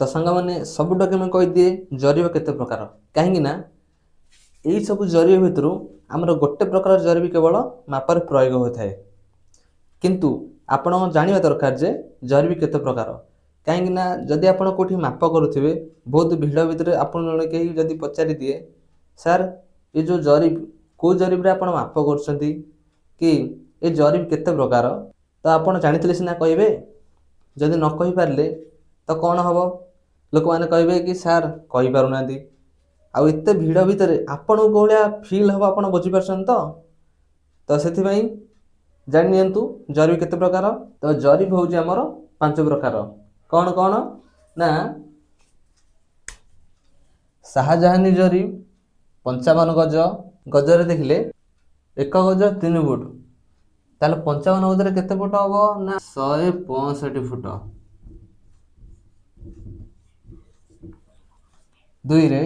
तो सांग मैंने सबुटाके मैं कहीदिए जरीब केते प्रकार कहीं यही सब जरीब भितर आमर गोटे प्रकार जरीब केवल मापर प्रयोग होता है किंतु आपण जानिबा दरकार जे जरीब केते प्रकार कहीं जदि आपण कोठी माप करुथिबे बहुत भिड़ भितर आपण जणे केही जदि पचारि दिए सर ये जो जरीब को जरीब रे आपण माप करछंती कि ये जरीब केते प्रकार तो आपण जानिथिले सिना कहिबे जदि न कहि पारले तो कौन हम लोक मैंने कहे कि सार कही पारना आउ एत भिड़ भितर आपण को भाया फिल हम आप बुझीपार तो से जान नियंतु जरीब केते प्रकार तो जरीब हूँ आमर 5 प्रकार कौन कौन ना शाहजहानी जरीब 55 गज गजरे देखिले 1 गज 3 फुट ताले 55 गजरे केते फुट हम ना 165 फुट 2 रे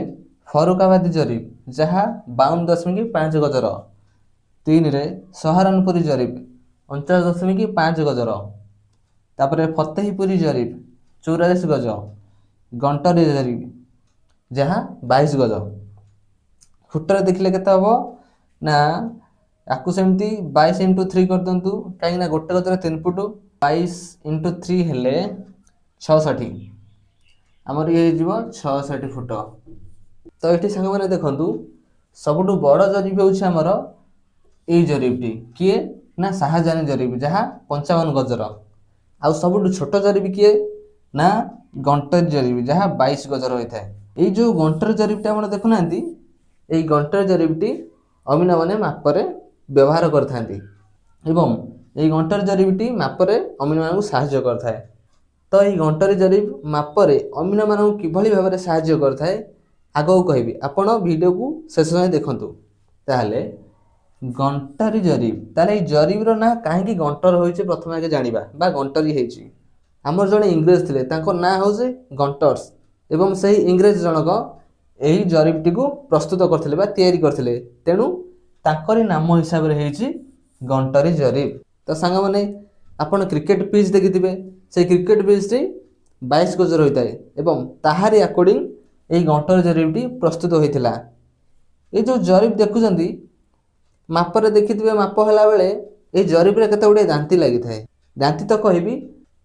फरुखाबादी जरीब जहाँ 52.5 गजर 3 रे सहारनपुरी जरीब 49.5 गजर तापर फतेहीपुरी जरीब 44 गज गंटरी जरीब जहाँ 22 गज फुटर देखिले केते हबो ना आपको सेमती 22 इंटू 3 कर दिंतु कहीं गोटे गजर 3 फुट 22 इंटू 3 हेले 66 आमर ये जीव 66 फुट तो ये सांग मैंने देखु सबुठ बड़ जरीब हूँ आमर यही जरीबटी किए ना शाहजहानी जरीब जहाँ 55 गजर आउ सबुठ छोट जरीब किए ना गंटरी जरीब जहाँ 22 गजर होता है ये जो गंटरी जरीबटा आप देखुना यही गंटरी जरीबटी अमीन मैंने मापरे व्यवहार करथांती एवं यही गंटरी जरीबटी मापरे अमीन मानू साहाय्य करथाए तो यही गंटरी जरीब मापरे अमीन मानू किभली भाव में साहाय्य करथाए आगो कहबी आपण वीडियो को शेष समय देखंतु ताहले गंटरी जरीब ताले जरीबर ना कहीं गंटर होइचे प्रथम आगे जानिबा बा गंटरी हेची आमर जने इंग्रेज थिले तांको ना होजे गंटर्स एवं सही इंग्रेज जनक यही जरीबटी को प्रस्तुत करथिले बा तैयारी करथिले तेणु तांकरी नाम हिसाब रे हेची गंटरी जरीब तो सांग माने आपण क्रिकेट पिच देखिथिबे से क्रिकेट पिच टी 22 गजर होता है एवं ताहारी अकॉर्डिंग यही गंटरी जरीबटी प्रस्तुत होइथिला ये जो जरीब देखुचंदी मापरे देखिथिबे माप होला बेले ए जरीब रे केते गुडे दांती लागि थाए दांती तो कहबी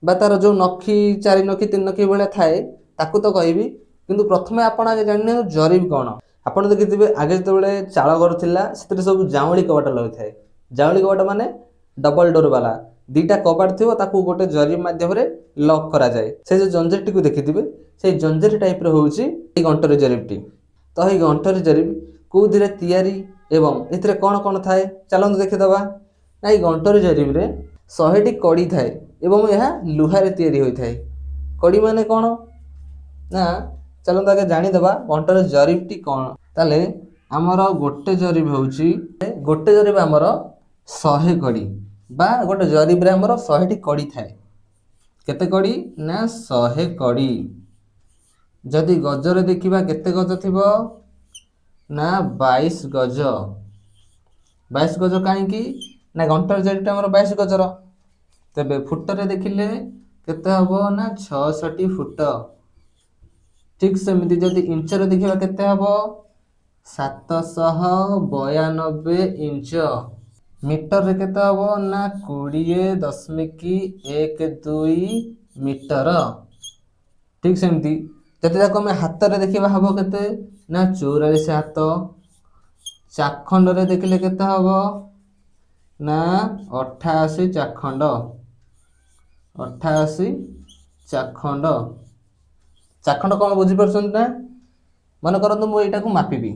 बा तार जो नखी 4 नखी 3 नखी बेले थाए ताकू तो कहबी किंतु प्रथमे आपण आगे जानिने जरीब कोन आपण देखिथिबे आगे जेतेबेले चाळ घर थिला सेतरे सब जावळी कबाट लगे थाए जावळी कबाट माने डबल डोर वाला दीटा कबाट थिबो ताकू गोटे जरीब माध्यम रे लॉक करा जाए से जो जंजेरटी को देखिथिबे से जंजेर टाइप रे होउची ए गंटरी जरीबटी तो ए गंटरी जरीब को धीरे तैयारी एवं इतरे कौन कौन थाए चलते देखीदबा ना ये गंटरी जरीब रे 100टी कड़ी थाए एवं यह लुहारे तैयारी होता है कड़ी माने कौन ना चलते आगे जानीदबा गंटरी जरीबटी कौन ताले आमर गोटे जरीब होउची गोटे जरीब आमर 100 कड़ी बा गोटे जरीब रे आमर 100टी कड़ी थाए केते कड़ी ना 100 कड़ी जदि गजरे देखिबा केते गज थिबो ना 22 गज 22 गज कहीं ना गंटरी जरीबटा आमर 22 गजर तेबे फुटरे देखिले केते हबो ना 66 फुट ठीक सेमिति जदि इंचरे देखिबा केते हबो 792 इंच मीटर रे केते हबो ना 20.12 मीटर ठीक सेमिति जदि ताको हम हाथ रे देखिबा हबो केते ना 44 हाथ चाखंड रे देखिले केते हबो ना 88 चाखंड 88 चाखंड चाखंड कौन बुझी परछन ना मन करंतु मु एटा को मापिबी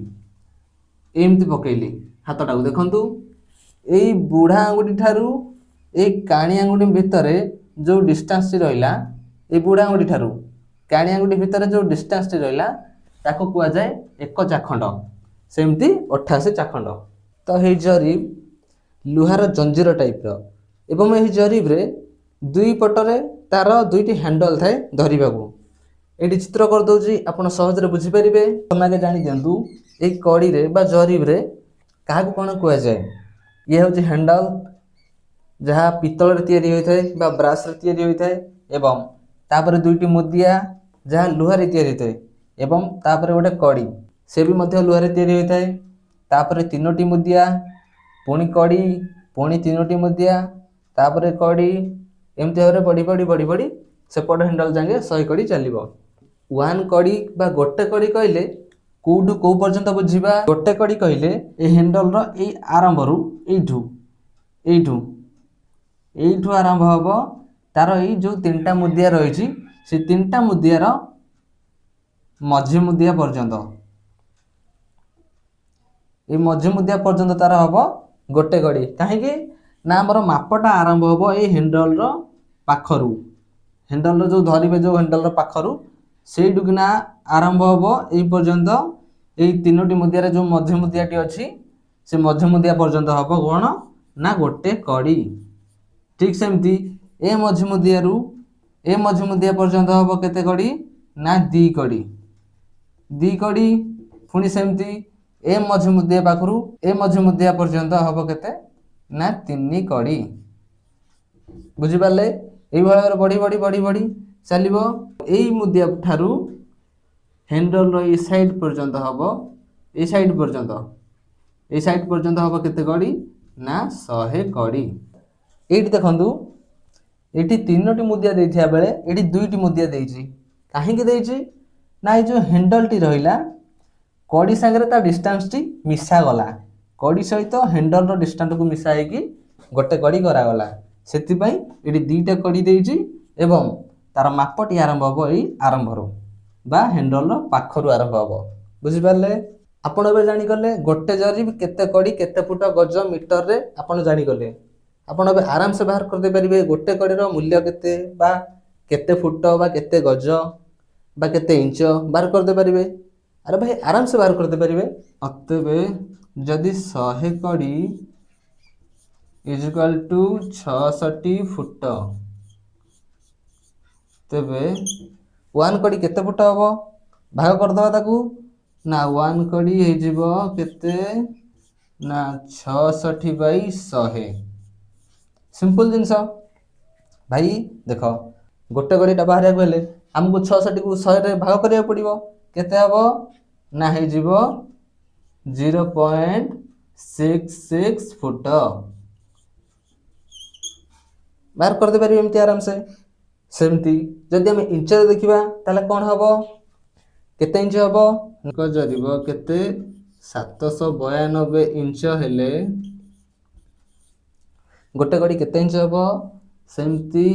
एमती पकेइली हाथटा को देखंतु एई बुढ़ा आंगुठी ठारू एई काणी आंगुठी भितरे जो डिस्टेंस रहिला एई बुढ़ा आंगुठी ठारू काणी आंगुठी भितरे जो डिस्टेंस रहिला ताको कुआ जाए एक चाखंड सेमती 88 चाखंड तो हे जरीब लुहार जंजीर टाइप रो एवं यही जरीब रे दुई पटरे तार दुईटी हैंडल थाए धरिबा को एटी चित्र कर दउची आपण सहज रे बुझी परिबे तुम आगे जानि दियंतु ए कड़ी रे बा जरीब रे काहा को कोन कुआ जाए ये होची हैंडल जहाँ पितल रे तैयारी होई थाए बा ब्रास रे तैयारी होई थाए एवं तापर दुईटी मुदिया ଯାହା ଲୁହାରେ ତିଆରି ହୋଇଥାଏ ଏବଂ ତାପରେ ଗୋଟେ କଡ଼ି ସେ ବି ମଧ୍ୟ ଲୁହାରେ ତିଆରି ହୋଇଥାଏ। ତାପରେ 3ଟି ମୁଦିଆ, ପୁଣି କଡ଼ି, ପୁଣି 3ଟି ମୁଦିଆ, ତାପରେ କଡ଼ି, ଏମିତି ଭାବରେ ବଢ଼ି ସେପଟ ହ୍ୟାଣ୍ଡଲ ଯାକେ 100 କଡ଼ି ଚାଲିବ। 1 କଡ଼ି ବା ଗୋଟେ କଡ଼ି କହିଲେ କୋଉଠୁ କୋଉ ପର୍ଯ୍ୟନ୍ତ ବୁଝିବା? ଗୋଟେ କଡ଼ି କହିଲେ ଏ ହ୍ୟାଣ୍ଡଲର ଏଇ ଆରମ୍ଭରୁ ଏଇଠୁ ଆରମ୍ଭ ହବ ତାର ଏଇ ଯୋଉ 3ଟା ମୁଦିଆ ରହିଛି ସେ 3ଟା ମୁଦିଆର ମଝି ମୁଦିଆ ପର୍ଯ୍ୟନ୍ତ, এই ମଝି ମୁଦିଆ ପର୍ଯ୍ୟନ୍ତ ତାର ହବ ଗୋଟେ କଡ଼ି। କାହିଁକି ନା ଆମର ମାପଟା ଆରମ୍ଭ ହବ ଏଇ ହ୍ୟାଣ୍ଡଲର ପାଖରୁ, ହ୍ୟାଣ୍ଡଲର ଯୋଉ ଧରିବେ ଯୋଉ ହ୍ୟାଣ୍ଡଲର ପାଖରୁ ସେଇଠୁ କିନା ଆରମ୍ଭ ହବ ଏଇ ପର୍ଯ୍ୟନ୍ତ। ଏଇ 3ଟି ମୁଦିଆରେ ଯୋଉ ମଝି ମୁଦିଆଟି ଅଛି ସେ ମଝି ମୁଦିଆ ପର୍ଯ୍ୟନ୍ତ ହବ କ'ଣ ନା ଗୋଟେ କଡ଼ି। ଠିକ୍ ସେମିତି ଏ ମଝି ମୁଦିଆରୁ ଏ ମଝି ମୁଦିଆ ପର୍ଯ୍ୟନ୍ତ ହବ କେତେ କଡ଼ି ନା 2 କଡ଼ି। 2 କଡ଼ି ପୁଣି ସେମିତି ଏ ମଝି ମୁଦିଆ ପାଖରୁ ଏ ମଝି ମୁଦିଆ ପର୍ଯ୍ୟନ୍ତ ହବ କେତେ ନା 3 କଡ଼ି। ବୁଝିପାରିଲେ? এইଭଳି ଭାବରେ ବଢ଼ି ଚାଲିବ। ଏଇ ମୁଦିଆ ଠାରୁ ହ୍ୟାଣ୍ଡଲର ଏଇ ସାଇଡ୍ ପର୍ଯ୍ୟନ୍ତ ହବ, ଏଇ ସାଇଡ୍ ପର୍ଯ୍ୟନ୍ତ ହବ କେତେ କଡ଼ି ନା 100 କଡ଼ି। ଏଇଠି ଦେଖନ୍ତୁ, ଏଠି 3ଟି ମୁଦିଆ ଦେଇଥିବା ବେଳେ ଏଠି 2ଟି ମୁଦିଆ ଦେଇଛି। କାହିଁକି ଦେଇଛି ନା ଏଇ ଯୋଉ ହ୍ୟାଣ୍ଡଲଟି ରହିଲା କଡ଼ି ସାଙ୍ଗରେ ତା ଡିଷ୍ଟାନ୍ସଟି ମିଶାଗଲା, କଡ଼ି ସହିତ ହ୍ୟାଣ୍ଡଲର ଡିଷ୍ଟାନ୍ସକୁ ମିଶା ହେଇକି ଗୋଟେ କଡ଼ି କରାଗଲା। ସେଥିପାଇଁ ଏଠି 2ଟା କଡ଼ି ଦେଇଛି ଏବଂ ତାର ମାପଟି ଆରମ୍ଭ ହବ ଏଇ ଆରମ୍ଭରୁ ବା ହ୍ୟାଣ୍ଡଲର ପାଖରୁ ଆରମ୍ଭ ହବ। ବୁଝିପାରିଲେ? ଆପଣ ଏବେ ଜାଣିଗଲେ ଗୋଟେ ଜରିରେ କେତେ କଡ଼ି, କେତେ ଫୁଟ, ଗଜ, ମିଟରରେ ଆପଣ ଜାଣିଗଲେ। ଆପଣ ଏବେ ଆରାମସେ ବାହାର କରିଦେଇ ପାରିବେ ଗୋଟେ କଡ଼ିର ମୂଲ୍ୟ କେତେ ବା କେତେ ଫୁଟ ବା କେତେ ଗଜ ବା କେତେ ଇଞ୍ଚ ବାହାର କରିଦେଇ ପାରିବେ। ଆରେ ଭାଇ ଆରାମସେ ବାହାର କରିଦେଇ ପାରିବେ। ଅତଏବ ଯଦି 100 କଡ଼ି = 66 ଫୁଟ, ତେବେ 1 କଡ଼ି କେତେ ଫୁଟ ହବ? ଭାଗ କରିଦେବା ତାକୁ ନା 1 କଡ଼ି ହେଇଯିବ କେତେ ନା 66/100। ସିମ୍ପଲ ଜିନିଷ ଭାଇ। ଦେଖ ଗୋଟେ କଡ଼ିଟା ବାହାରିବାକୁ ହେଲେ ଆମକୁ 66କୁ 100ରେ ଭାଗ କରିବାକୁ ପଡ଼ିବ। କେତେ ହବ ନା ହେଇଯିବ 0.66 ଫୁଟ। ବାହାର କରିଦେଇ ପାରିବେ ଏମିତି ଆରାମସେ। ସେମିତି ଯଦି ଆମେ ଇଞ୍ଚରେ ଦେଖିବା ତାହେଲେ କ'ଣ ହବ? କେତେ ଇଞ୍ଚ ହବ? ଜରିବ କେତେ 792 ଇଞ୍ଚ ହେଲେ ଗୋଟେ କଡ଼ି କେତେ ଇଞ୍ଚ ହବ? ସେମିତି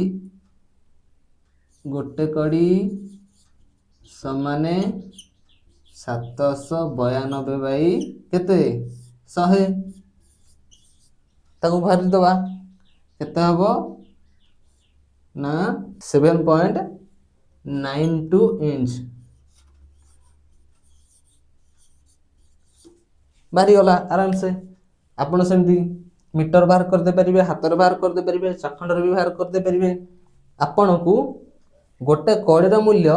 ଗୋଟେ କଡ଼ି ସମାନେ 792 କେତେ 100। ତାକୁ ବାହାରିଦେବା କେତେ ହବ ନା 7.92 ଇଞ୍ଚ ବାହାରିଗଲା ଆରାମସେ। ଆପଣ ସେମିତି ମିଟର ବାହାର କରିଦେଇ ପାରିବେ, ହାତରେ ବାହାର କରିଦେଇ ପାରିବେ, ଚାଖଣ୍ଡରେ ବି ବାହାର କରିଦେଇ ପାରିବେ। ଆପଣଙ୍କୁ ଗୋଟେ କଡ଼ିର ମୂଲ୍ୟ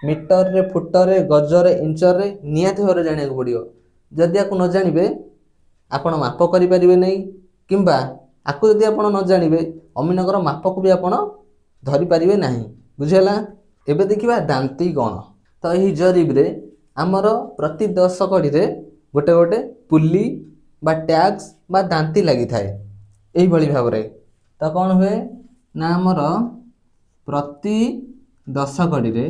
ମିଟରରେ, ଫୁଟରେ, ଗଜରେ, ଇଞ୍ଚରେ ନିହାତି ଭାବରେ ଜାଣିବାକୁ ପଡ଼ିବ। ଯଦି ଆକୁ ନ ଜାଣିବେ ଆପଣ ମାପ କରିପାରିବେ ନାହିଁ, କିମ୍ବା ଆକୁ ଯଦି ଆପଣ ନ ଜାଣିବେ ଅମିନଙ୍କର ମାପକୁ ବି ଆପଣ ଧରିପାରିବେ ନାହିଁ। ବୁଝିହେଲା? ଏବେ ଦେଖିବା ଦାନ୍ତୀ କ'ଣ। ତ ଏହି ଜରିବରେ ଆମର ପ୍ରତି 10 କଡ଼ିରେ ଗୋଟେ ଗୋଟେ ପୁଲି ବା ଟ୍ୟାକ୍ସ ବା ଦାନ୍ତୀ ଲାଗିଥାଏ। ଏଇଭଳି ଭାବରେ ତ କ'ଣ ହୁଏ ନା ଆମର ପ୍ରତି 10 କଡ଼ିରେ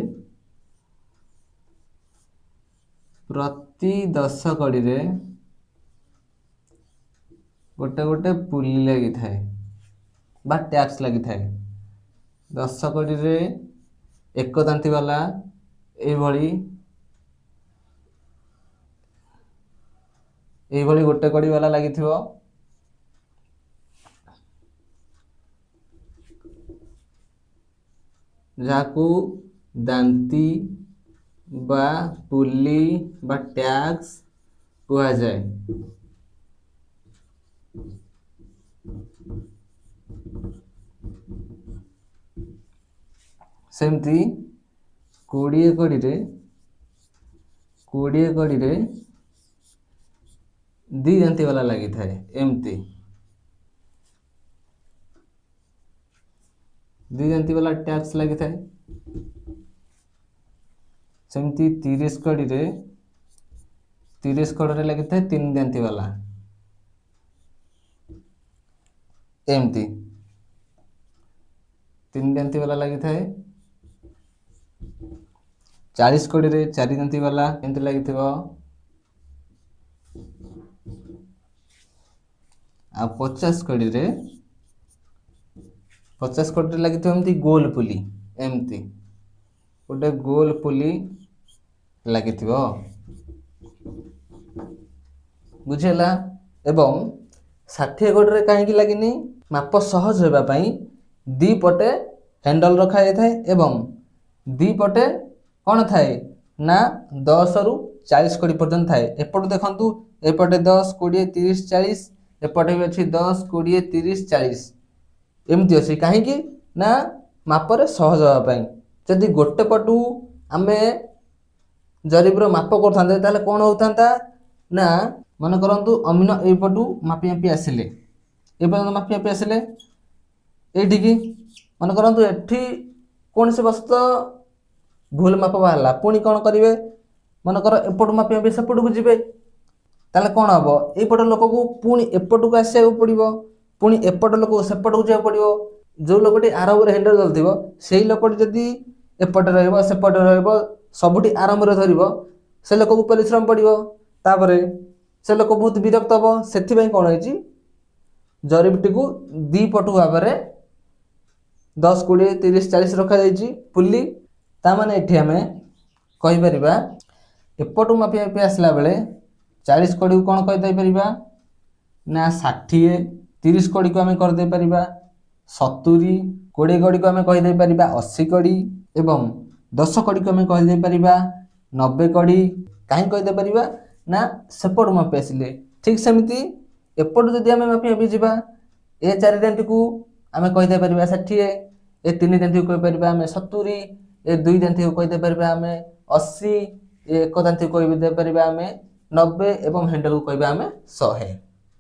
ଗୋଟେ ଗୋଟେ ପୁଲି ଲାଗିଥାଏ ବା ଟ୍ୟାକ୍ସ ଲାଗିଥାଏ। 10 କଡ଼ିରେ ଏକ ଦାନ୍ତୀ ବାଲା ଏଇଭଳି ଗୋଟେ କଡ଼ି ବାଲା ଲାଗିଥିବ। ଯାହାକୁ ଦାନ୍ତୀ ବା ପୁଲି ବା ଟ୍ୟାକ୍ସ କୁହାଯାଏ। ସେମିତି 20 କଡ଼ିରେ 2 ଦାନ୍ତୀ ବାଲା ଲାଗିଥାଏ। ଏମିତି 2 ଦାନ୍ତୀ ବାଲା ଟ୍ୟାକ୍ସ ଲାଗିଥାଏ। ସେମିତି 30 କଡ଼ିରେ 30 କଡ଼ରେ ଲାଗିଥାଏ 3 ଦାନ୍ତି ବାଲା, ଏମିତି 3 ଦାନ୍ତି ବାଲା ଲାଗିଥାଏ। 40 କଡ଼ିରେ 4 ଦାନ୍ତି ବାଲା ଏମିତି ଲାଗିଥିବ। ଆଉ 50 କଡ଼ିରେ ଲାଗିଥିବ ଏମିତି ଗୋଲ ପୁଲି, ଏମିତି ଗୋଟେ ଗୋଲ ପୁଲି ଲାଗିଥିବ, ବୁଝିହେଲା। ଏବଂ 60 କଡ଼ିରେ କାହିଁକି ଲାଗିନି? ମାପ ସହଜ ହେବା ପାଇଁ ଦି ପଟେ ହ୍ୟାଣ୍ଡଲ ରଖାଯାଇଥାଏ ଏବଂ ଦି ପଟେ କ'ଣ ଥାଏ ନା 10ରୁ 40 କଡ଼ି ପର୍ଯ୍ୟନ୍ତ ଥାଏ। ଏପଟେ ଦେଖନ୍ତୁ, ଏପଟେ 10, 20, 30, 40, ଏପଟେ ବି ଅଛି 10, 20, 30, 40, ଏମିତି ଅଛି। କାହିଁକି ନା ମାପରେ ସହଜ ହେବା ପାଇଁ। ଯଦି ଗୋଟେ ପଟୁ ଆମେ ଜରିବର ମାପ କରିଥାନ୍ତେ ତାହେଲେ କ'ଣ ହେଉଥାନ୍ତା ନା, ମନେ କରନ୍ତୁ ଅମିନ ଏଇପଟୁ ମାପି ମାପି ଆସିଲେ, ଏ ପର୍ଯ୍ୟନ୍ତ ମାପି ମାପି ଆସିଲେ ଏଇଠିକି, ମନେ କରନ୍ତୁ ଏଠି କୌଣସି ବଶତଃ ଭୁଲ ମାପ ବାହାରିଲା, ପୁଣି କ'ଣ କରିବେ? ମନେକର ଏପଟୁ ମାପି ମାପି ସେପଟକୁ ଯିବେ, ତାହେଲେ କ'ଣ ହେବ? ଏଇପଟ ଲୋକକୁ ପୁଣି ଏପଟକୁ ଆସିବାକୁ ପଡ଼ିବ, ପୁଣି ଏପଟ ଲୋକକୁ ସେପଟକୁ ଯିବାକୁ ପଡ଼ିବ। ଯେଉଁ ଲୋକଟି ଆରମ୍ଭରେ ହ୍ୟାଣ୍ଡେଲ ଧରିଥିବ ସେଇ ଲୋକଟି ଯଦି ଏପଟେ ରହିବ, ସେପଟେ ରହିବ, ସବୁଠି ଆରମ୍ଭରେ ଧରିବ, ସେ ଲୋକକୁ ପରିଶ୍ରମ ପଡ଼ିବ, ତାପରେ ସେ ଲୋକ ବହୁତ ବିରକ୍ତ ହେବ। ସେଥିପାଇଁ କ'ଣ ହେଇଛି, ଜରିଟିକୁ ଦି ପଟୁ ଭାବରେ 10, 20, 30, 40 ରଖାଯାଇଛି ପୁଲି। ତାମାନେ ଏଠି ଆମେ କହିପାରିବା ଏପଟୁ ମାପି ମାପି ଆସିଲା ବେଳେ 40 କଡ଼ିକୁ କ'ଣ କହିଦେଇପାରିବା ନା 60, 30 କଡ଼ିକୁ ଆମେ କରିଦେଇପାରିବା 70, 20 କଡ଼ିକୁ ଆମେ କହିଦେଇପାରିବା 80 କଡ଼ି ଏବଂ 10 କଡ଼ିକୁ ଆମେ କହିଦେଇପାରିବା 90 କଡ଼ି। କାହିଁକି କହିଦେଇପାରିବା ନା ସେପଟୁ ମାପି ଆସିଲେ। ଠିକ୍ ସେମିତି ଏପଟୁ ଯଦି ଆମେ ମାପି ମାପି ଯିବା, ଏ 4 ଦାନ୍ତିକୁ ଆମେ କହିଦେଇପାରିବା 60, ଏ 3 ଦାନ୍ତିକୁ କହିପାରିବା ଆମେ 70, ଏ 2 ଦାନ୍ତିକୁ କହିଦେଇପାରିବା ଆମେ 80, ଏ 1 ଦାନ୍ତିକୁ କହିଦେଇପାରିବା ଆମେ 90 ଏବଂ ହ୍ୟାଣ୍ଡେଲକୁ କହିବା ଆମେ 100।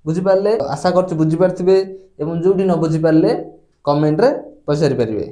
ବୁଝିପାରିଲେ? ଆଶା କରୁଛି ବୁଝିପାରିଥିବେ ଏବଂ ଯେଉଁଠି ନ ବୁଝିପାରିଲେ କମେଣ୍ଟରେ ପଚାରି ପାରିବେ।